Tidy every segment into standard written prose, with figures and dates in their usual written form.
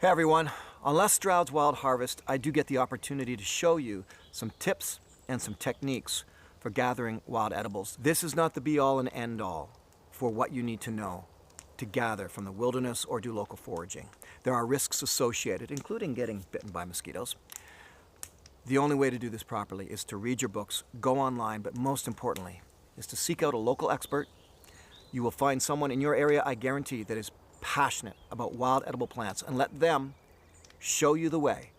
Hey everyone, on Les Stroud's Wild Harvest, I do get the opportunity to show you some tips and some techniques for gathering wild edibles. This is not the be-all and end-all for what you need to know to gather from the wilderness or do local foraging. There are risks associated, including getting bitten by mosquitoes. The only way to do this properly is to read your books, go online, but most importantly is to seek out a local expert. You will find someone in your area, I guarantee, that is passionate about wild edible plants, and let them show you the way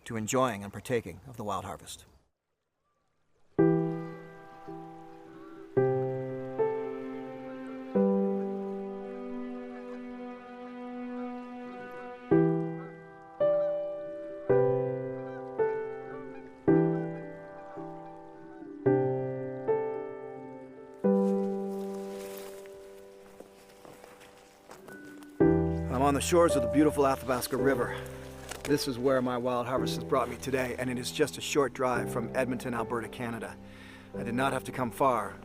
to enjoying and partaking of the wild harvest. I'm on the shores of the beautiful Athabasca River. This is where my wild harvest has brought me today, and it is just a short drive from Edmonton, Alberta, Canada. I did not have to come far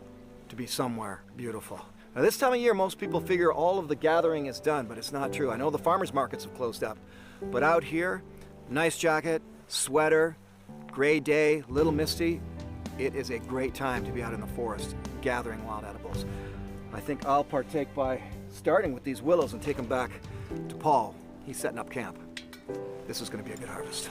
to be somewhere beautiful. Now, this time of year, most people figure all of the gathering is done, but it's not true. I know the farmers markets have closed up, but out here, nice jacket, sweater, gray day, little misty. It is a great time to be out in the forest gathering wild edibles. I think I'll partake by starting with these willows and take them back to Paul. He's setting up camp. This is going to be a good harvest.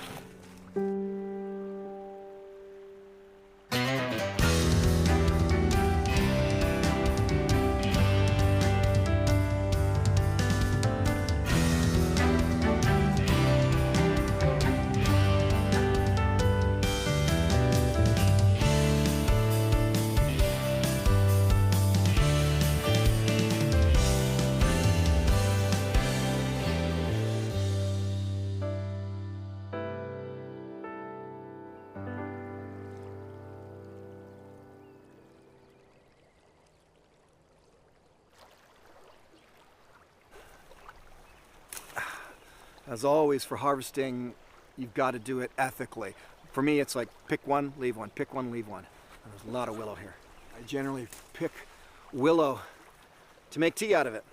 As always, for harvesting, you've got to do it ethically. For me, it's like pick one, leave one, pick one, leave one. And there's a lot of willow here. I generally pick willow to make tea out of it.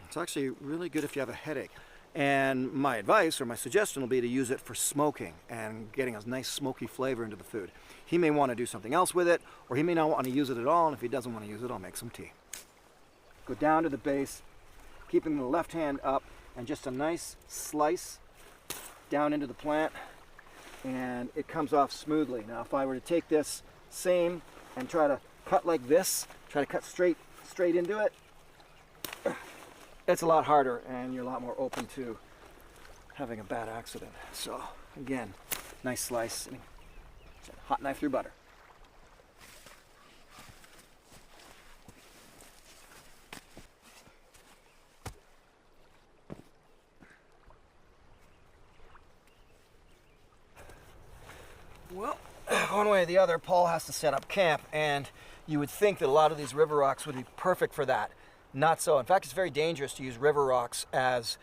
It's actually really good if you have a headache. And my advice or my suggestion will be to use it for smoking and getting a nice smoky flavor into the food. He may want to do something else with it, or he may not want to use it at all, and if he doesn't want to use it, I'll make some tea. Go down to the base, keeping the left hand up, and just a nice slice down into the plant, and it comes off smoothly. Now, if I were to take this same and try to cut like this, try to cut straight into it, it's a lot harder, and you're a lot more open to having a bad accident. So, again, nice slice, hot knife through butter. Well, one way or the other, Paul has to set up camp, and you would think that a lot of these river rocks would be perfect for that. Not so. In fact, it's very dangerous to use river rocks as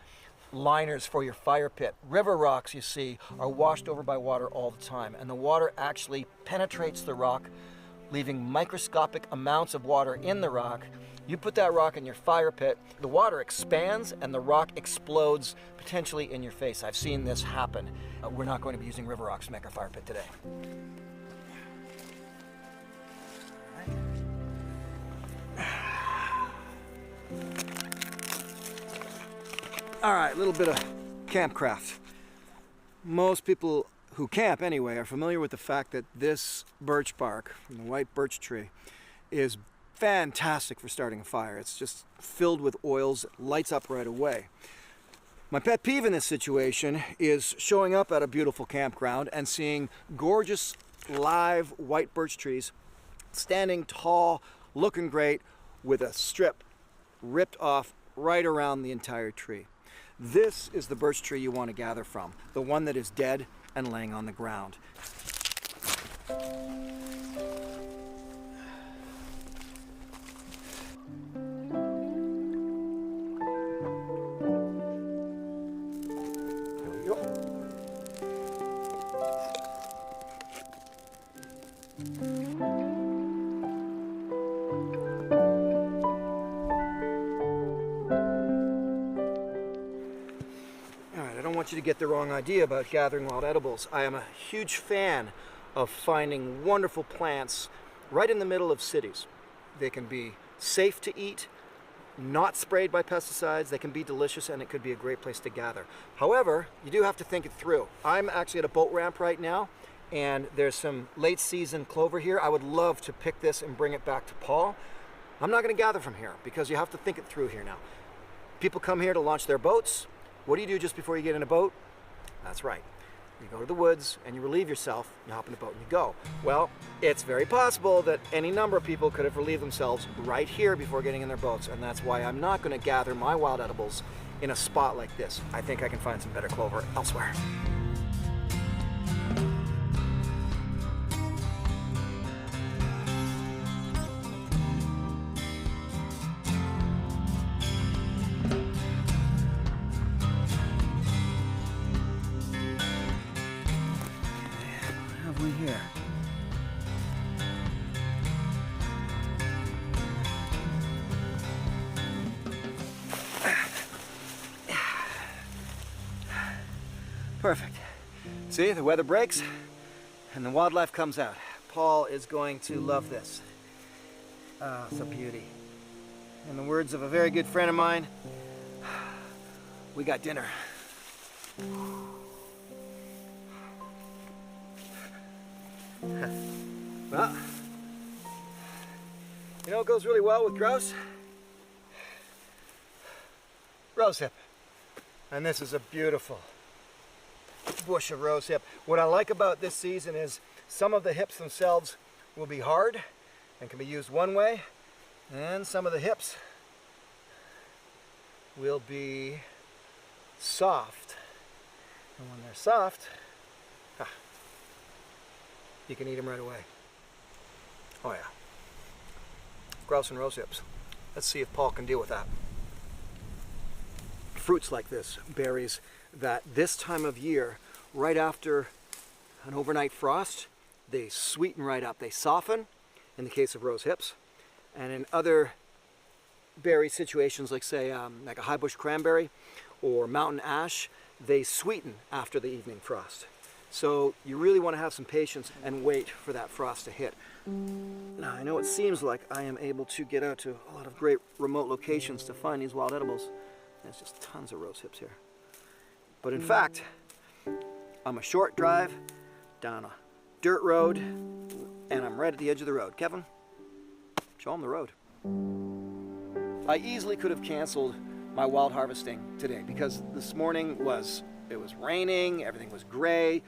liners for your fire pit. River rocks, you see, are washed over by water all the time, and the water actually penetrates the rock, leaving microscopic amounts of water in the rock. You put that rock in your fire pit, the water expands and the rock explodes potentially in your face. I've seen this happen. We're not going to be using river rocks to make our fire pit today. All right, a little bit of campcraft. Most people who camp anyway are familiar with the fact that this birch bark from the white birch tree is fantastic for starting a fire. It's just filled with oils, lights up right away. My pet peeve in this situation is showing up at a beautiful campground and seeing gorgeous live white birch trees standing tall, looking great, with a strip ripped off right around the entire tree. This is the birch tree you want to gather from, the one that is dead and laying on the ground. don't want you to get the wrong idea about gathering wild edibles. I am a huge fan of finding wonderful plants right in the middle of cities. They can be safe to eat, not sprayed by pesticides, they can be delicious, and it could be a great place to gather. However, you do have to think it through. I'm actually at a boat ramp right now, and there's some late season clover here. I would love to pick this and bring it back to Paul. I'm not going to gather from here because you have to think it through here now. People come here to launch their boats. What do you do just before you get in a boat? That's right. You go to the woods and you relieve yourself, you hop in a boat and you go. Well, it's very possible that any number of people could have relieved themselves right here before getting in their boats, and that's why I'm not going to gather my wild edibles in a spot like this. I think I can find some better clover elsewhere. Here. Perfect. See, the weather breaks and the wildlife comes out. Paul is going to love this. Ah, it's a beauty. In the words of a very good friend of mine, we got dinner. Well, you know what goes really well with grouse? Rosehip. And this is a beautiful bush of rosehip. What I like about this season is some of the hips themselves will be hard and can be used one way, and some of the hips will be soft. And when they're soft, you can eat them right away. Oh yeah. Grouse and rosehips. Let's see if Paul can deal with that. Fruits like this, berries that this time of year, right after an overnight frost, they sweeten right up. They soften in the case of rosehips. And in other berry situations, like say like a high bush cranberry or mountain ash, they sweeten after the evening frost. So you really want to have some patience and wait for that frost to hit. Now I know it seems like I am able to get out to a lot of great remote locations to find these wild edibles. There's just tons of rose hips here. But in fact, I'm a short drive down a dirt road and I'm right at the edge of the road. Kevin, show them the road. I easily could have canceled my wild harvesting today because this morning it was raining, everything was gray.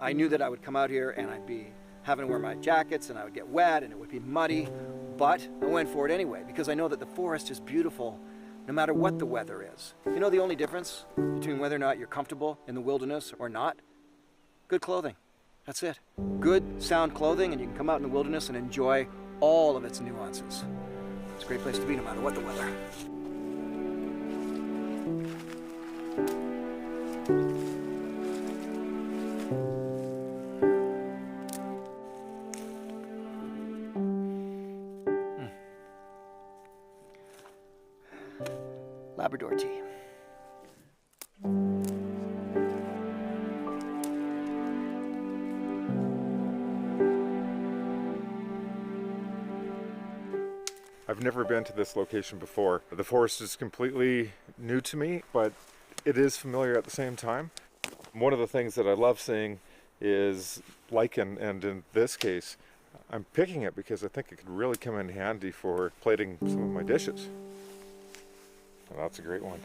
I knew that I would come out here and I'd be having to wear my jackets and I would get wet and it would be muddy, but I went for it anyway because I know that the forest is beautiful no matter what the weather is. You know the only difference between whether or not you're comfortable in the wilderness or not? Good clothing. That's it. Good, sound clothing, and you can come out in the wilderness and enjoy all of its nuances. It's a great place to be no matter what the weather. Labrador tea. I've never been to this location before. The forest is completely new to me, but it is familiar at the same time. One of the things that I love seeing is lichen, and in this case, I'm picking it because I think it could really come in handy for plating some of my dishes. And that's a great one.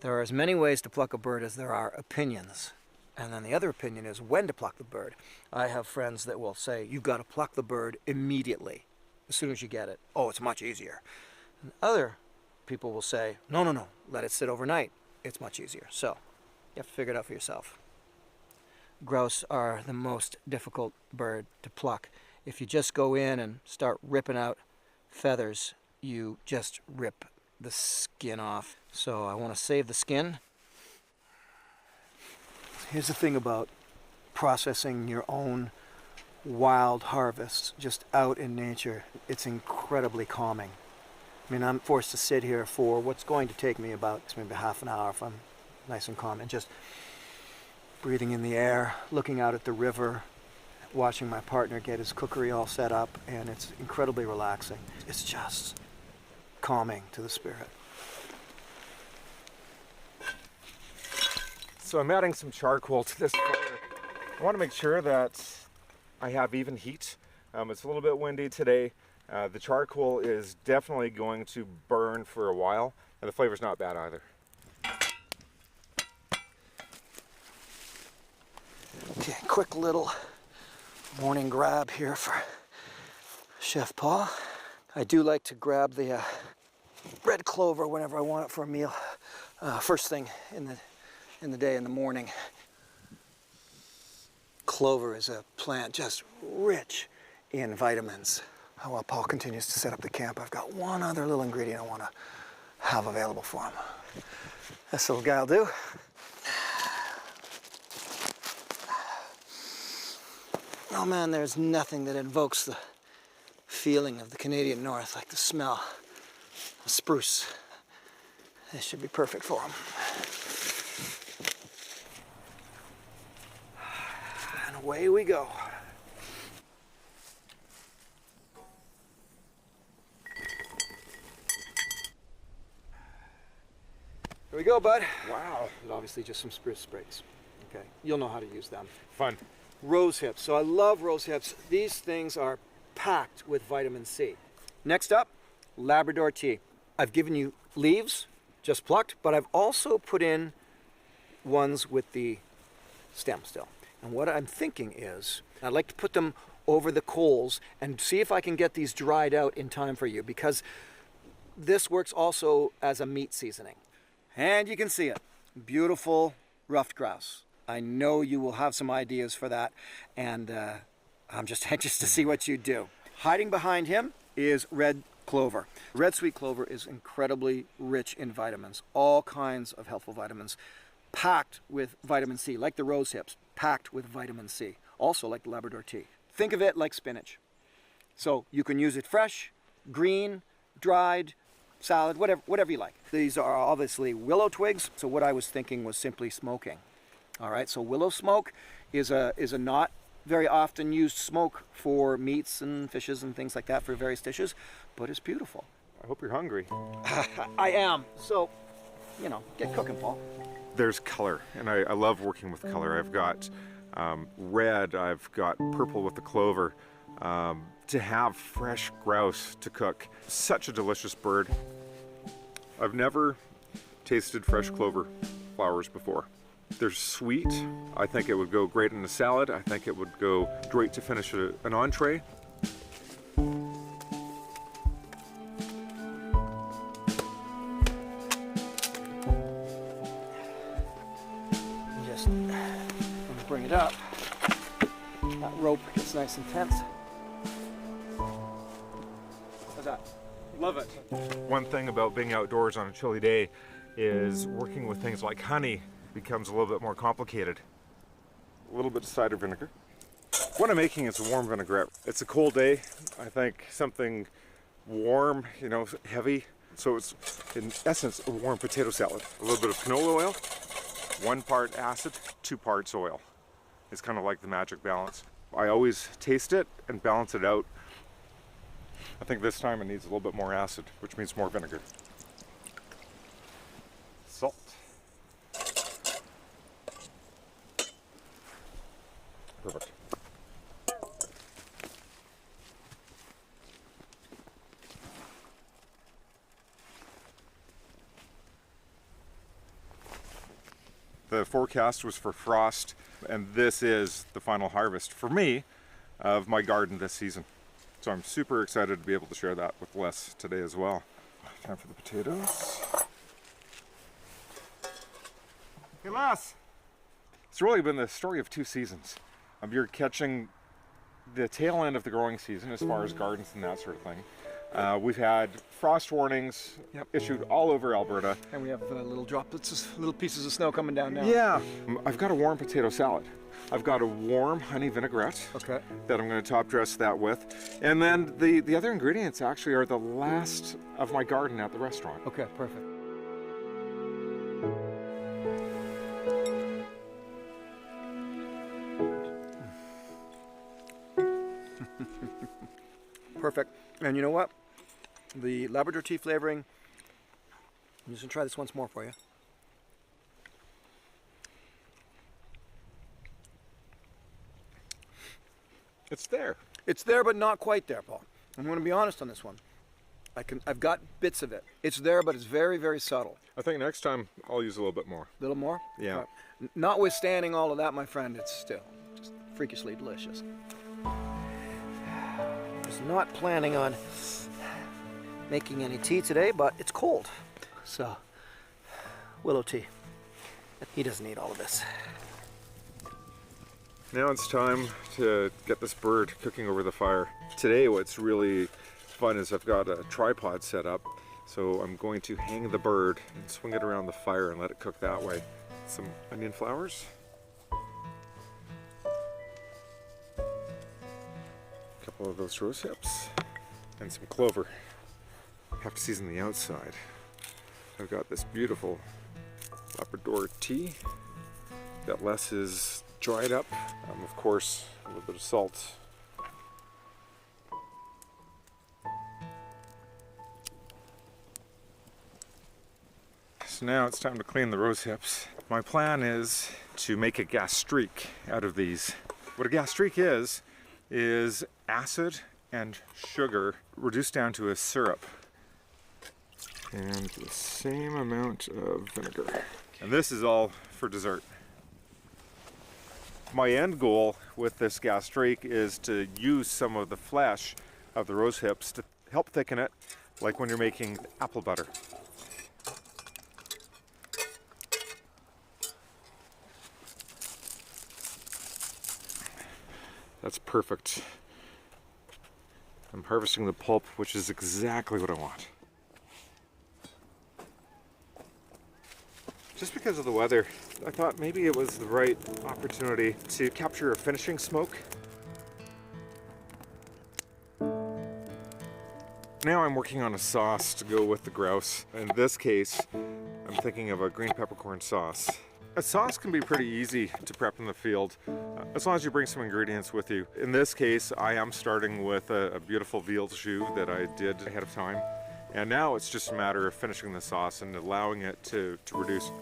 There are as many ways to pluck a bird as there are opinions. And then the other opinion is when to pluck the bird. I have friends that will say, you've got to pluck the bird immediately, as soon as you get it. Oh, it's much easier. And other people will say, no, let it sit overnight. It's much easier. So you have to figure it out for yourself. Grouse are the most difficult bird to pluck. If you just go in and start ripping out feathers, you just rip the skin off. So I want to save the skin Here's the thing about processing your own wild harvests just out in nature. It's incredibly calming. I mean, I'm forced to sit here for what's going to take me about maybe half an hour if I'm nice and calm, and just breathing in the air, looking out at the river, watching my partner get his cookery all set up, and it's incredibly relaxing. It's just calming to the spirit. So I'm adding some charcoal to this fire. I want to make sure that I have even heat. It's a little bit windy today. The charcoal is definitely going to burn for a while, and the flavor's not bad either. Okay, quick little morning grab here for Chef Paul. I do like to grab the red clover whenever I want it for a meal. First thing in the day, in the morning. Clover is a plant just rich in vitamins. While Paul continues to set up the camp, I've got one other little ingredient I want to have available for him. This little guy will do. Oh man, there's nothing that invokes the feeling of the Canadian North like the smell of spruce. This should be perfect for him. And away we go. Here we go, bud. Wow. And obviously just some spruce sprigs. Okay, you'll know how to use them. Fun. Rose hips. So I love rose hips. These things are packed with vitamin C. Next up, Labrador tea. I've given you leaves, just plucked, but I've also put in ones with the stem still. And what I'm thinking is, I'd like to put them over the coals and see if I can get these dried out in time for you, because this works also as a meat seasoning. And you can see it. Beautiful ruffed grouse. I know you will have some ideas for that, and I'm just anxious to see what you do. Hiding behind him is red clover. Red sweet clover is incredibly rich in vitamins, all kinds of helpful vitamins, packed with vitamin C, like the rose hips, packed with vitamin C, also like the Labrador tea. Think of it like spinach. So you can use it fresh, green, dried, salad, whatever you like. These are obviously willow twigs, so what I was thinking was simply smoking. All right, so willow smoke is a not very often used smoke for meats and fishes and things like that for various dishes, but it's beautiful. I hope you're hungry. I am. So, you know, get cooking, Paul. There's color, and I love working with color. I've got red, I've got purple with the clover. To have fresh grouse to cook, such a delicious bird. I've never tasted fresh clover flowers before. They're sweet. I think it would go great in a salad. I think it would go great to finish an entree. Just when we bring it up, that rope gets nice and tense. How's that? Love it. One thing about being outdoors on a chilly day is working with things like honey becomes a little bit more complicated. A little bit of cider vinegar. What I'm making is a warm vinaigrette. It's a cold day. I think something warm, you know, heavy. So it's, in essence, a warm potato salad. A little bit of canola oil, 1 part acid, 2 parts oil. It's kind of like the magic balance. I always taste it and balance it out. I think this time it needs a little bit more acid, which means more vinegar. Salt. Perfect. The forecast was for frost, and this is the final harvest for me of my garden this season. So I'm super excited to be able to share that with Les today as well. Time for the potatoes. Hey Les! It's really been the story of 2 seasons. You're catching the tail end of the growing season as far as gardens and that sort of thing. We've had frost warnings issued all over Alberta. And we have little droplets, little pieces of snow coming down now. Yeah, I've got a warm potato salad. I've got a warm honey vinaigrette that I'm going to top dress that with. And then the other ingredients actually are the last of my garden at the restaurant. Okay, perfect. Perfect. And you know what? The Labrador tea flavoring, I'm just going to try this once more for you. It's there. It's there, but not quite there, Paul. I'm going to be honest on this one. I've got bits of it. It's there, but it's very, very subtle. I think next time I'll use a little bit more. A little more? Yeah. Notwithstanding all of that, my friend, it's still just freakishly delicious. I was not planning on making any tea today, but it's cold. So, willow tea. He doesn't need all of this. Now it's time to get this bird cooking over the fire. Today what's really fun is I've got a tripod set up, so I'm going to hang the bird and swing it around the fire and let it cook that way. Some onion flowers. A couple of those rose hips and some clover. Have to season the outside. I've got this beautiful Labrador tea that Les is dried up. Of course, a little bit of salt. So now it's time to clean the rose hips. My plan is to make a gastrique out of these. What a gastrique is acid and sugar reduced down to a syrup. And the same amount of vinegar. And this is all for dessert. My end goal with this gastrique is to use some of the flesh of the rose hips to help thicken it, like when you're making apple butter. That's perfect. I'm harvesting the pulp, which is exactly what I want. Just because of the weather, I thought maybe it was the right opportunity to capture a finishing smoke. Now I'm working on a sauce to go with the grouse. In this case, I'm thinking of a green peppercorn sauce. A sauce can be pretty easy to prep in the field, as long as you bring some ingredients with you. In this case, I am starting with a beautiful veal jus that I did ahead of time. And now it's just a matter of finishing the sauce and allowing it to reduce.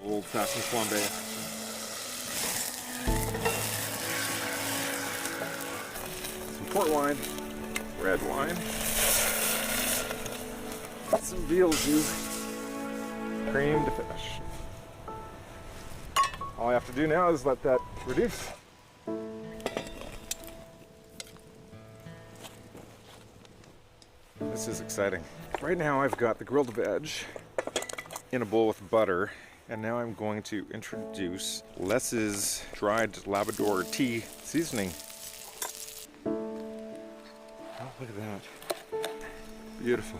Old-fashioned flambe. Some port wine, red wine, some veal jus, cream to finish. All I have to do now is let that reduce. This is exciting. Right now I've got the grilled veg in a bowl with butter, and now I'm going to introduce Les's dried Labrador tea seasoning. Oh, look at that. Beautiful.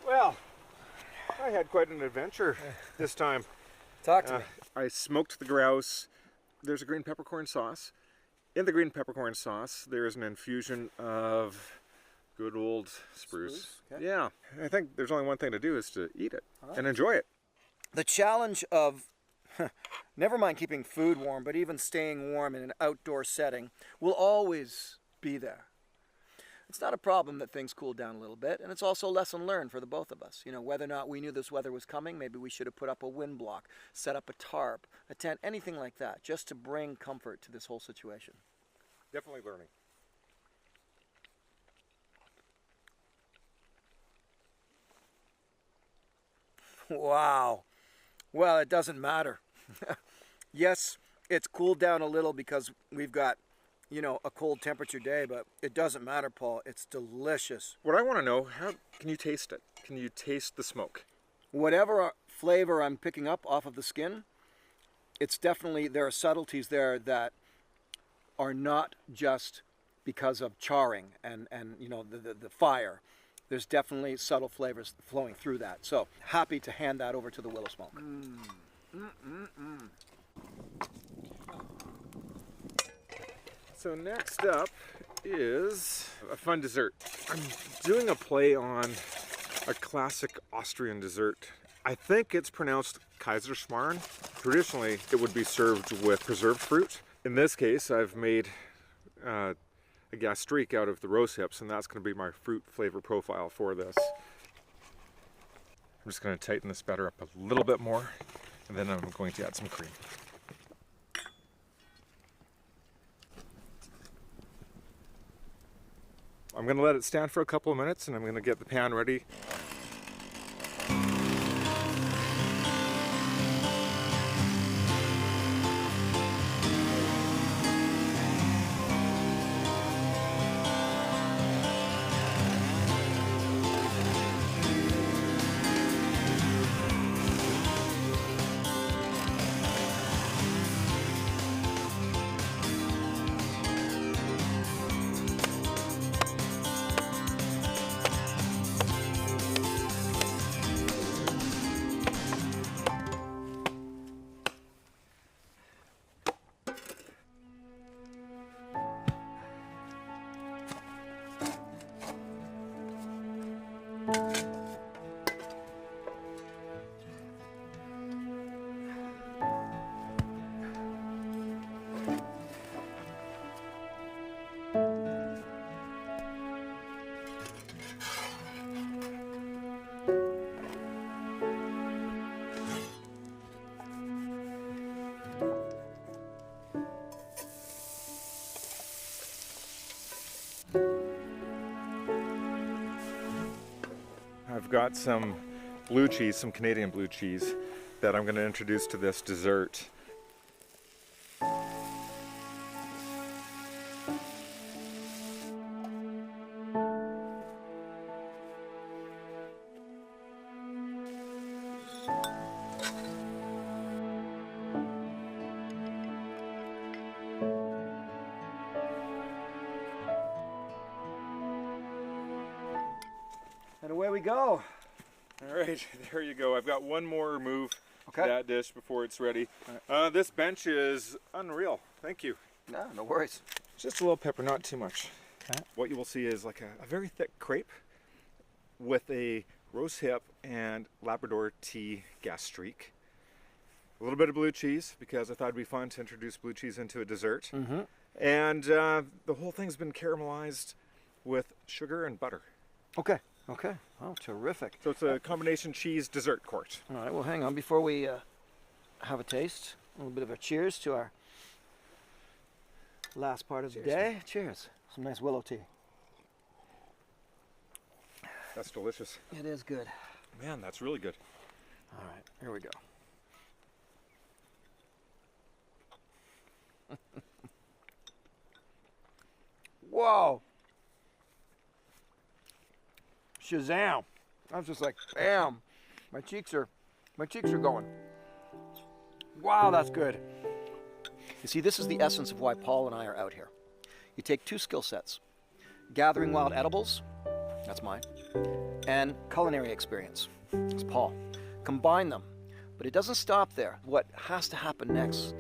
Well, I had quite an adventure this time. Talk to me. I smoked the grouse. There's a green peppercorn sauce. In the green peppercorn sauce, there is an infusion of good old spruce. Okay. Yeah, I think there's only one thing to do is to eat it and enjoy it. The challenge of, never mind keeping food warm, but even staying warm in an outdoor setting will always be there. It's not a problem that things cool down a little bit, and it's also a lesson learned for the both of us. You know, whether or not we knew this weather was coming, maybe we should have put up a wind block, set up a tarp, a tent, anything like that, just to bring comfort to this whole situation. Definitely learning. Wow. Well, it doesn't matter. Yes, It's cooled down a little because we've got, you know, a cold temperature day, but it doesn't matter, Paul. It's delicious. What I want to know, how can you taste it? Can you taste the smoke? Whatever flavor I'm picking up off of the skin, it's definitely, there are subtleties there that are not just because of charring and you know, the fire. There's definitely subtle flavors flowing through that. So happy to hand that over to the Willow Smoke. So next up is a fun dessert. I'm doing a play on a classic Austrian dessert. I think it's pronounced KAIZERSHMARN. Traditionally, it would be served with preserved fruit. In this case, I've made a GASTRIQUE out of the rose hips, and that's going to be my fruit flavor profile for this. I'm just going to tighten this batter up a little bit more, and then I'm going to add some cream. I'm going to let it stand for a couple of minutes, and I'm going to get the pan ready. I've got some blue cheese, some Canadian blue cheese, that I'm going to introduce to this dessert. And away we go. All right, there you go. I've got one more move to Okay. that dish before it's ready. This bench is unreal. Thank you. No, no worries. Just a little pepper, not too much. Okay. What you will see is like a very thick crepe with a rose hip and Labrador tea GASTRIQUE. A little bit of blue cheese because I thought it'd be fun to introduce blue cheese into a dessert. And the whole thing's been caramelized with sugar and butter. Okay. Okay. Oh, terrific. So it's a combination cheese dessert court. All right. Well, hang on. Before we have a taste, a little bit of a cheers to our last part of the day. Cheers. Some nice willow tea. That's delicious. It is good. Man, that's really good. All right. Here we go. Whoa. Shazam. I was just like, bam. My cheeks are going. Wow, that's good. You see, this is the essence of why Paul and I are out here. You take two skill sets, gathering wild edibles, that's mine, and culinary experience, it's Paul. Combine them, but it doesn't stop there. What has to happen next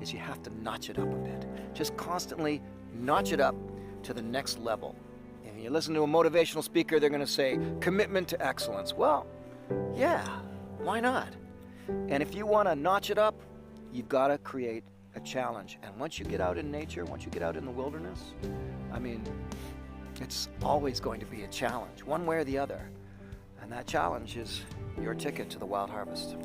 is you have to notch it up a bit. Just constantly notch it up to the next level. If you listen to a motivational speaker, they're going to say, commitment to excellence. Well, yeah, why not? And if you want to notch it up, you've got to create a challenge. And once you get out in nature, once you get out in the wilderness, I mean, it's always going to be a challenge, one way or the other. And that challenge is your ticket to the wild harvest.